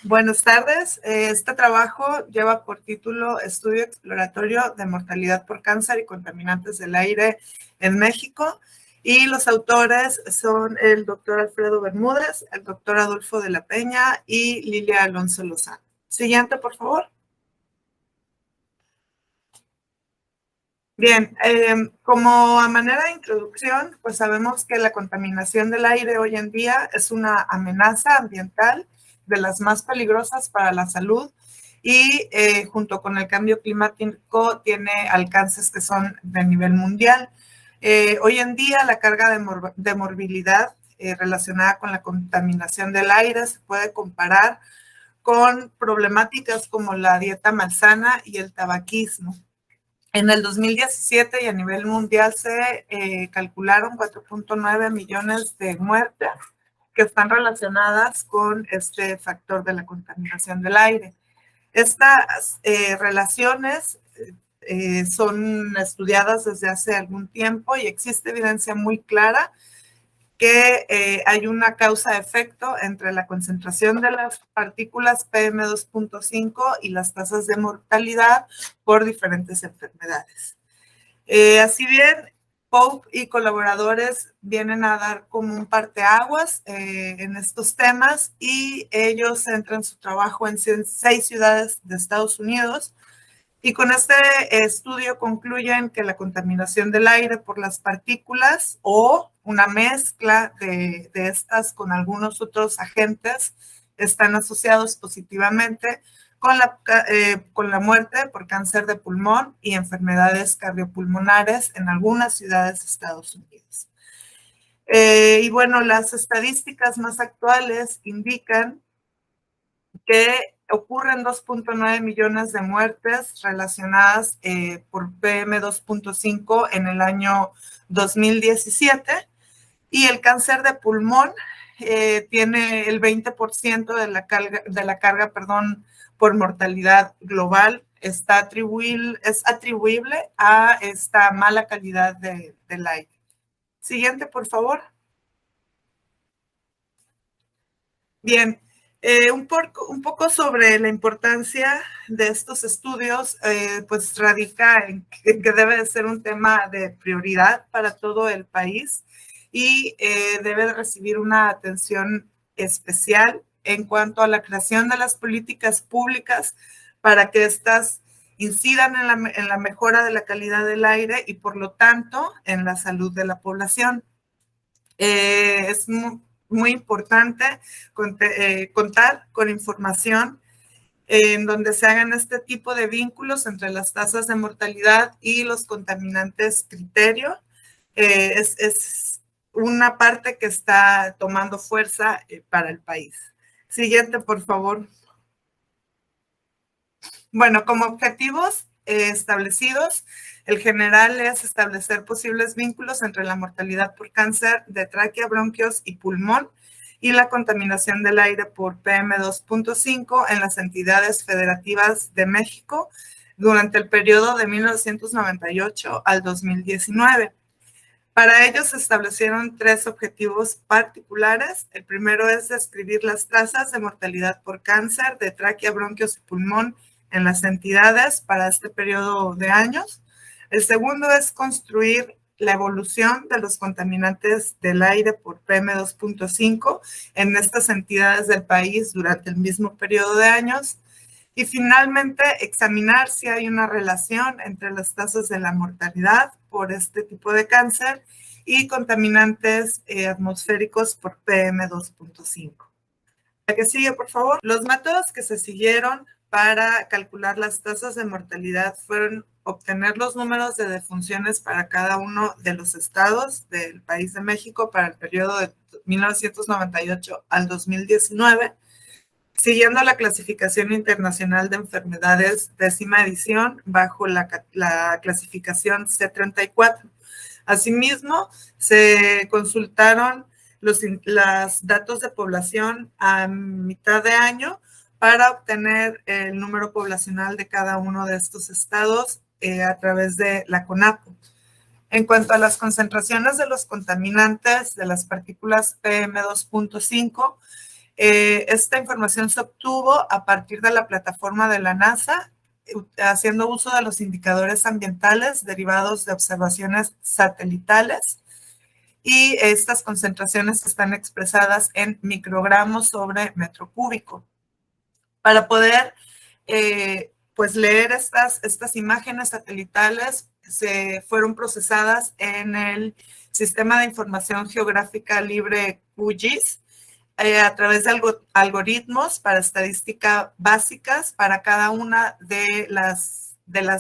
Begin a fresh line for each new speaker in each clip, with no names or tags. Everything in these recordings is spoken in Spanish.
Buenas tardes. Este trabajo lleva por título Estudio exploratorio de mortalidad por cáncer y contaminantes del aire en México. Y los autores son el doctor Alfredo Bermúdez, el doctor Adolfo de la Peña y Lilia Alonso Lozano. Siguiente, por favor. Bien, como a manera de introducción, pues sabemos que la contaminación del aire hoy en día es una amenaza ambiental de las más peligrosas para la salud y junto con el cambio climático tiene alcances que son de nivel mundial. Hoy en día la carga de morbilidad relacionada con la contaminación del aire se puede comparar con problemáticas como la dieta malsana y el tabaquismo. En el 2017 y a nivel mundial se calcularon 4.9 millones de muertes que están relacionadas con este factor de la contaminación del aire. Estas relaciones son estudiadas desde hace algún tiempo y existe evidencia muy clara que hay una causa-efecto entre la concentración de las partículas PM2.5 y las tasas de mortalidad por diferentes enfermedades. Así bien, Pope y colaboradores vienen a dar como un parteaguas en estos temas y ellos centran su trabajo en 6 ciudades de Estados Unidos. Y con este estudio concluyen que la contaminación del aire por las partículas o una mezcla de estas con algunos otros agentes están asociados positivamente con la muerte por cáncer de pulmón y enfermedades cardiopulmonares en algunas ciudades de Estados Unidos. Y bueno, las estadísticas más actuales indican que ocurren 2.9 millones de muertes relacionadas por PM2.5 en el año 2017 y el cáncer de pulmón tiene el 20% de la carga por mortalidad global. Es atribuible a esta mala calidad del aire. Siguiente, por favor. Bien. Un poco sobre la importancia de estos estudios, pues radica en que debe de ser un tema de prioridad para todo el país y debe de recibir una atención especial en cuanto a la creación de las políticas públicas para que éstas incidan en la mejora de la calidad del aire y por lo tanto en la salud de la población. Es muy importante contar con información en donde se hagan este tipo de vínculos entre las tasas de mortalidad y los contaminantes criterio. Es una parte que está tomando fuerza para el país. Siguiente, por favor. Bueno, como objetivos establecidos, el general es establecer posibles vínculos entre la mortalidad por cáncer de tráquea, bronquios y pulmón y la contaminación del aire por PM2.5 en las entidades federativas de México durante el periodo de 1998 al 2019. Para ello se establecieron 3 objetivos particulares. El primero es describir las tasas de mortalidad por cáncer de tráquea, bronquios y pulmón en las entidades para este periodo de años. El segundo es construir la evolución de los contaminantes del aire por PM2.5 en estas entidades del país durante el mismo periodo de años. Y finalmente, examinar si hay una relación entre las tasas de la mortalidad por este tipo de cáncer y contaminantes atmosféricos por PM2.5. La que sigue, por favor. Los métodos que se siguieron para calcular las tasas de mortalidad fueron obtener los números de defunciones para cada uno de los estados del país de México para el periodo de 1998 al 2019, siguiendo la clasificación internacional de enfermedades 10ª edición bajo la clasificación C34. Asimismo, se consultaron los datos de población a mitad de año para obtener el número poblacional de cada uno de estos estados a través de la CONAPO. En cuanto a las concentraciones de los contaminantes de las partículas PM2.5, Esta información se obtuvo a partir de la plataforma de la NASA, haciendo uso de los indicadores ambientales derivados de observaciones satelitales, y estas concentraciones están expresadas en microgramos sobre metro cúbico. Para poder pues leer estas imágenes satelitales, se fueron procesadas en el Sistema de Información Geográfica Libre QGIS, a través de algoritmos para estadística básicas para cada una de las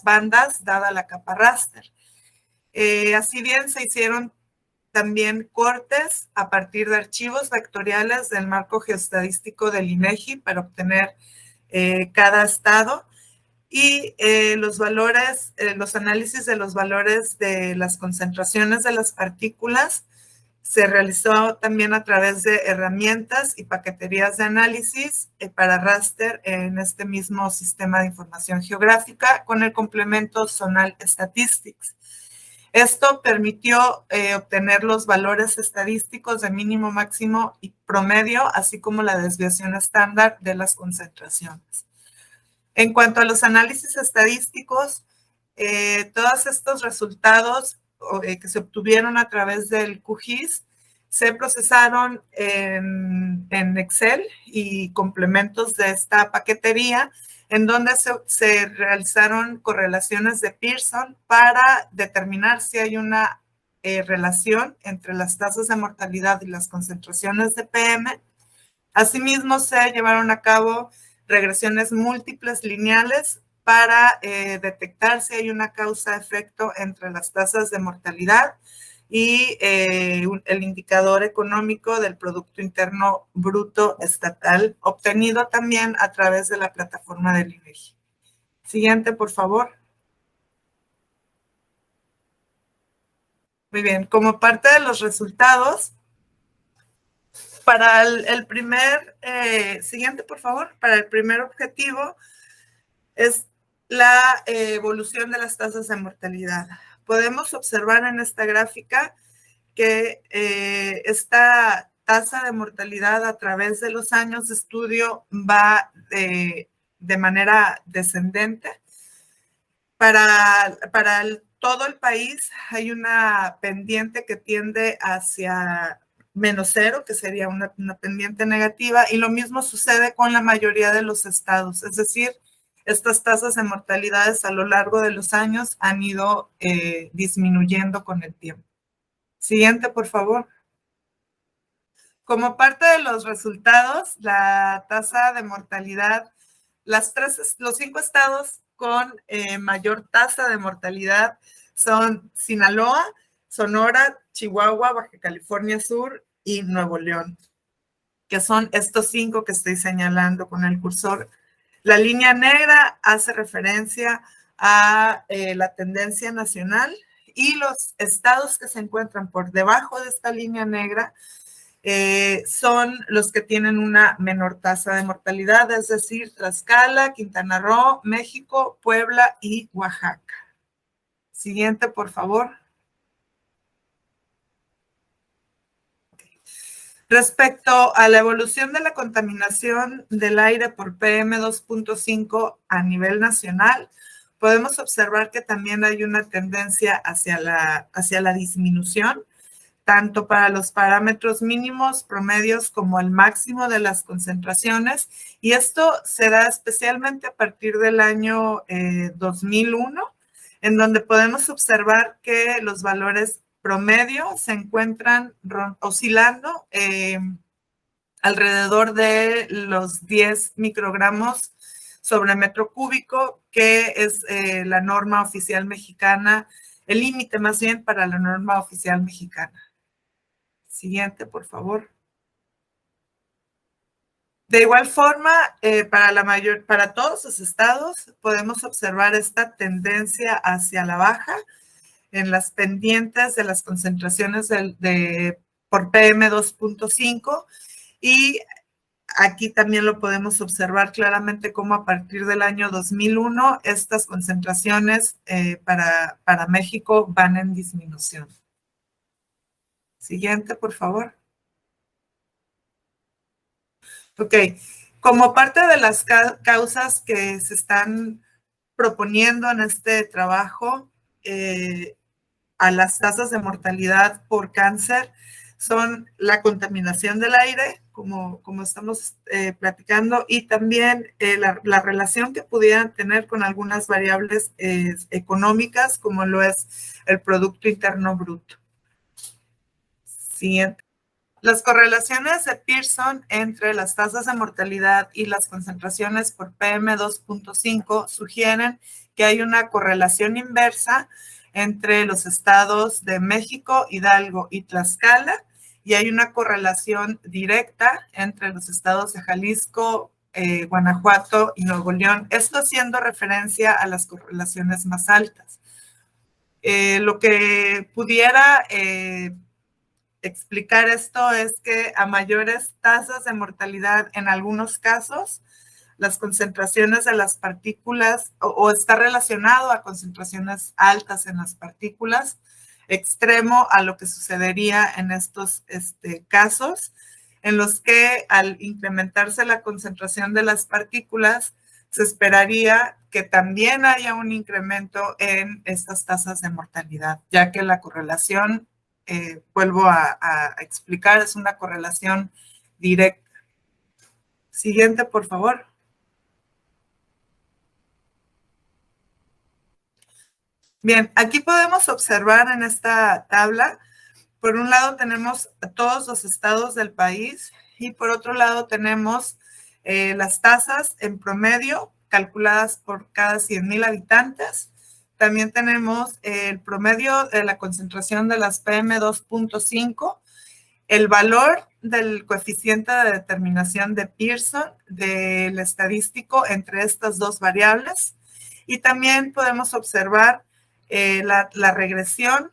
bandas, dada la capa raster. Así bien, se hicieron también cortes a partir de archivos vectoriales del marco geoestadístico del INEGI para obtener cada estado, y los análisis de los valores de las concentraciones de las partículas se realizó también a través de herramientas y paqueterías de análisis para raster en este mismo sistema de información geográfica con el complemento Zonal Statistics. Esto permitió obtener los valores estadísticos de mínimo, máximo y promedio, así como la desviación estándar de las concentraciones. En cuanto a los análisis estadísticos, todos estos resultados que se obtuvieron a través del QGIS se procesaron en Excel y complementos de esta paquetería, en donde se realizaron correlaciones de Pearson para determinar si hay una relación entre las tasas de mortalidad y las concentraciones de PM. Asimismo, se llevaron a cabo regresiones múltiples lineales para detectar si hay una causa-efecto entre las tasas de mortalidad y el indicador económico del Producto Interno Bruto Estatal, obtenido también a través de la plataforma del INEGI. Siguiente, por favor. Muy bien, como parte de los resultados, para el primer, siguiente, por favor, para el primer objetivo es la evolución de las tasas de mortalidad. Podemos observar en esta gráfica que esta tasa de mortalidad a través de los años de estudio va de manera descendente. Para todo el país hay una pendiente que tiende hacia -0, que sería una pendiente negativa, y lo mismo sucede con la mayoría de los estados, es decir, estas tasas de mortalidades a lo largo de los años han ido disminuyendo con el tiempo. Siguiente, por favor. Como parte de los resultados, la tasa de mortalidad, los 5 estados con mayor tasa de mortalidad son Sinaloa, Sonora, Chihuahua, Baja California Sur y Nuevo León, que son estos 5 que estoy señalando con el cursor. La línea negra hace referencia a la tendencia nacional, y los estados que se encuentran por debajo de esta línea negra son los que tienen una menor tasa de mortalidad, es decir, Tlaxcala, Quintana Roo, México, Puebla y Oaxaca. Siguiente, por favor. Respecto a la evolución de la contaminación del aire por PM2.5 a nivel nacional, podemos observar que también hay una tendencia hacia la disminución, tanto para los parámetros mínimos, promedios, como el máximo de las concentraciones, y esto se da especialmente a partir del año 2001, en donde podemos observar que los valores promedio se encuentran oscilando alrededor de los 10 microgramos sobre metro cúbico, que es la norma oficial mexicana, el límite más bien para la norma oficial mexicana. Siguiente, por favor. De igual forma, para todos los estados podemos observar esta tendencia hacia la baja en las pendientes de las concentraciones por PM2.5, y aquí también lo podemos observar claramente como a partir del año 2001 estas concentraciones para México van en disminución. Siguiente, por favor. Ok, como parte de las causas que se están proponiendo en este trabajo, a las tasas de mortalidad por cáncer son la contaminación del aire, como estamos platicando, y también la relación que pudieran tener con algunas variables económicas, como lo es el Producto Interno Bruto. Siguiente. Las correlaciones de Pearson entre las tasas de mortalidad y las concentraciones por PM2.5 sugieren que hay una correlación inversa entre los estados de México, Hidalgo y Tlaxcala, y hay una correlación directa entre los estados de Jalisco, Guanajuato y Nuevo León, esto haciendo referencia a las correlaciones más altas. Lo que pudiera explicar esto es que a mayores tasas de mortalidad, en algunos casos, las concentraciones de las partículas, o está relacionado a concentraciones altas en las partículas, extremo a lo que sucedería en estos casos, en los que al incrementarse la concentración de las partículas, se esperaría que también haya un incremento en estas tasas de mortalidad, ya que la correlación, vuelvo a explicar, es una correlación directa. Siguiente, por favor. Bien, aquí podemos observar en esta tabla, por un lado tenemos todos los estados del país y por otro lado tenemos las tasas en promedio calculadas por cada 100,000 habitantes. También tenemos el promedio de la concentración de las PM2.5, el valor del coeficiente de determinación de Pearson del estadístico entre estas dos variables, y también podemos observar la regresión,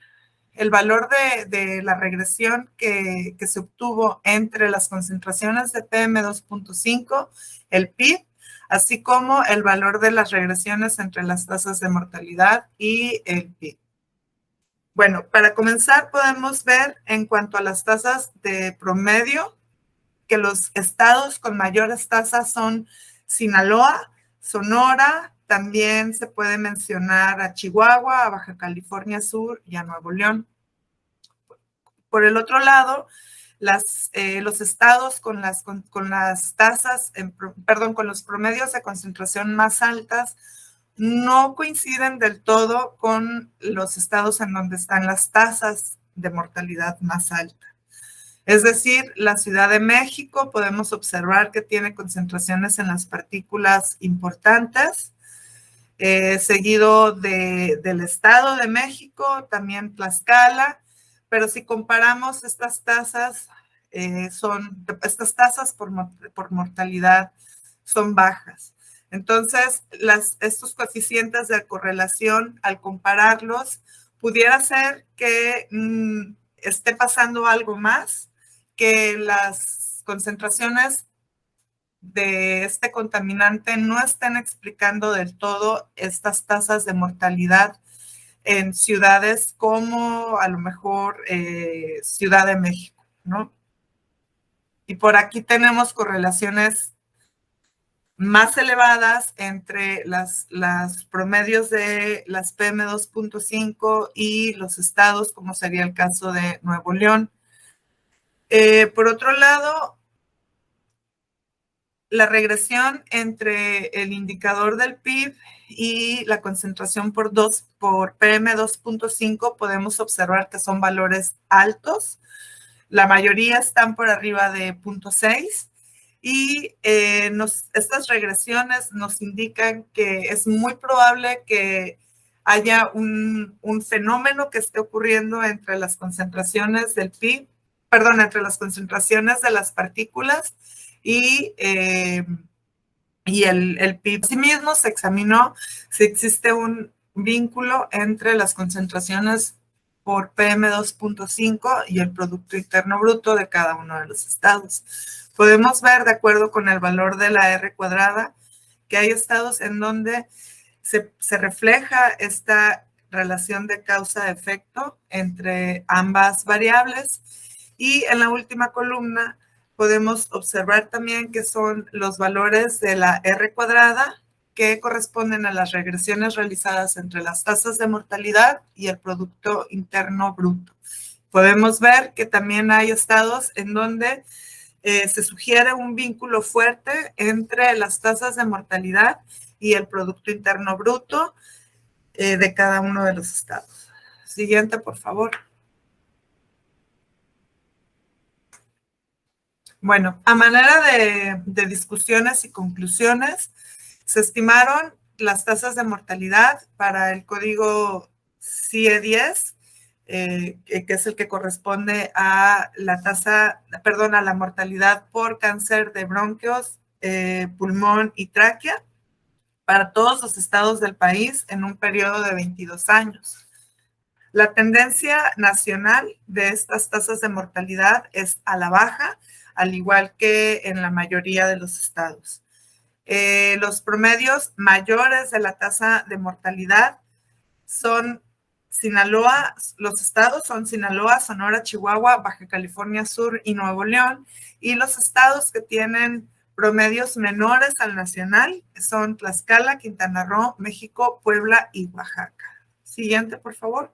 el valor de la regresión que se obtuvo entre las concentraciones de PM2.5, el PIB, así como el valor de las regresiones entre las tasas de mortalidad y el PIB. Bueno, para comenzar podemos ver en cuanto a las tasas de promedio que los estados con mayores tasas son Sinaloa, Sonora, también se puede mencionar a Chihuahua, a Baja California Sur y a Nuevo León. Por el otro lado, los estados con las tasas, con los promedios de concentración más altas no coinciden del todo con los estados en donde están las tasas de mortalidad más altas. Es decir, la Ciudad de México podemos observar que tiene concentraciones en las partículas importantes, seguido del Estado de México, también Tlaxcala, pero si comparamos estas tasas, estas tasas por mortalidad son bajas. Entonces, estos coeficientes de correlación, al compararlos, pudiera ser que esté pasando algo más, que las concentraciones de este contaminante no estén explicando del todo estas tasas de mortalidad en ciudades como a lo mejor Ciudad de México, ¿no? Y por aquí tenemos correlaciones más elevadas entre las promedios de las PM2.5 y los estados, como sería el caso de Nuevo León. Por otro lado, la regresión entre el indicador del PIB y la concentración por PM2.5 podemos observar que son valores altos. La mayoría están por arriba de 0.6 y estas regresiones nos indican que es muy probable que haya un fenómeno que esté ocurriendo entre las concentraciones del PIB, entre las concentraciones de las partículas y el PIB. Asimismo, se examinó si existe un vínculo entre las concentraciones por PM2.5 y el Producto Interno Bruto de cada uno de los estados. Podemos ver, de acuerdo con el valor de la R cuadrada, que hay estados en donde se refleja esta relación de causa-efecto entre ambas variables, y en la última columna podemos observar también que son los valores de la R cuadrada, que corresponden a las regresiones realizadas entre las tasas de mortalidad y el Producto Interno Bruto. Podemos ver que también hay estados en donde se sugiere un vínculo fuerte entre las tasas de mortalidad y el Producto Interno Bruto de cada uno de los estados. Siguiente, por favor. Bueno, a manera de discusiones y conclusiones, se estimaron las tasas de mortalidad para el código CIE-10, que es el que corresponde a la tasa, perdón, a la mortalidad por cáncer de bronquios, pulmón y tráquea para todos los estados del país en un periodo de 22 años. La tendencia nacional de estas tasas de mortalidad es a la baja, al igual que en la mayoría de los estados. Los promedios mayores de la tasa de mortalidad son Sinaloa, los estados son Sinaloa, Sonora, Chihuahua, Baja California Sur y Nuevo León, y los estados que tienen promedios menores al nacional son Tlaxcala, Quintana Roo, México, Puebla y Oaxaca. Siguiente, por favor.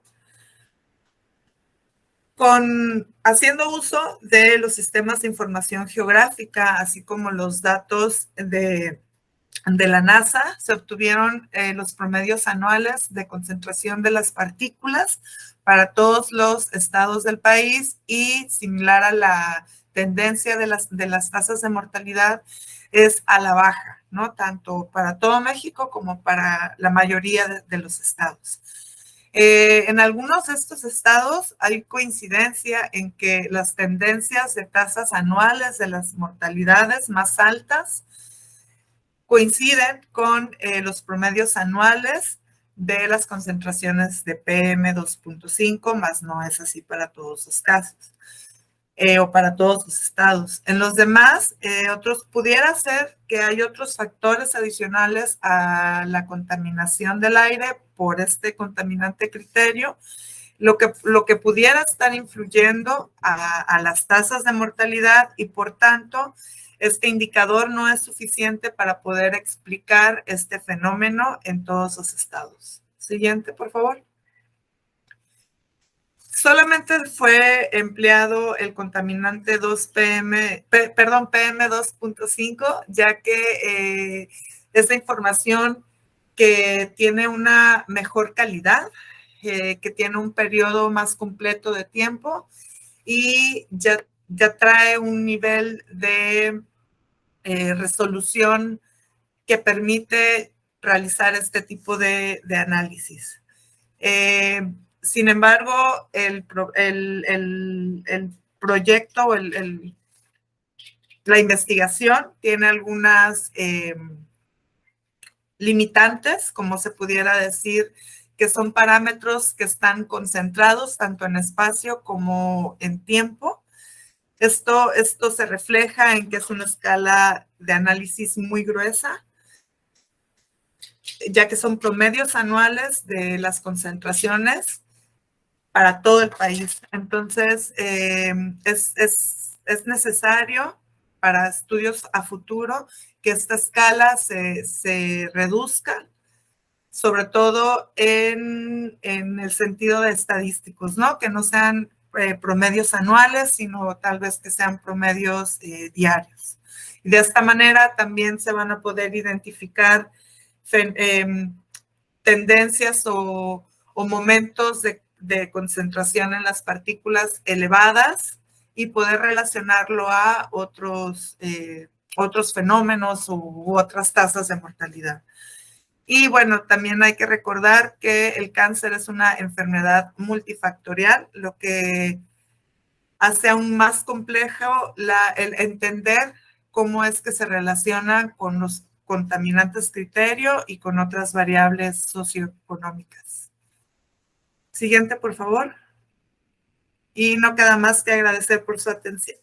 Haciendo uso de los sistemas de información geográfica, así como los datos de la NASA, se obtuvieron los promedios anuales de concentración de las partículas para todos los estados del país, y similar a la tendencia de las tasas de mortalidad, es a la baja, ¿no? Tanto para todo México como para la mayoría de los estados. En algunos de estos estados hay coincidencia en que las tendencias de tasas anuales de las mortalidades más altas coinciden con los promedios anuales de las concentraciones de PM2.5, más no es así para todos los casos o para todos los estados. En los demás, pudiera ser que hay otros factores adicionales a la contaminación del aire por este contaminante criterio, lo que pudiera estar influyendo a las tasas de mortalidad, y por tanto, este indicador no es suficiente para poder explicar este fenómeno en todos los estados. Siguiente, por favor. Solamente fue empleado el contaminante PM2.5, ya que esta información que tiene una mejor calidad, que tiene un periodo más completo de tiempo, y ya trae un nivel de resolución que permite realizar este tipo de análisis. Sin embargo, el proyecto o la investigación tiene algunas limitantes, como se pudiera decir, que son parámetros que están concentrados tanto en espacio como en tiempo. Esto se refleja en que es una escala de análisis muy gruesa, ya que son promedios anuales de las concentraciones para todo el país. Entonces, es necesario para estudios a futuro que esta escala se reduzca, sobre todo en el sentido de estadísticos, ¿no? Que no sean promedios anuales, sino tal vez que sean promedios diarios. Y de esta manera también se van a poder identificar tendencias o momentos de concentración en las partículas elevadas, y poder relacionarlo a otros fenómenos u otras tasas de mortalidad. Y bueno, también hay que recordar que el cáncer es una enfermedad multifactorial, lo que hace aún más complejo el entender cómo es que se relacionan con los contaminantes criterio y con otras variables socioeconómicas. Siguiente, por favor. Y no queda más que agradecer por su atención.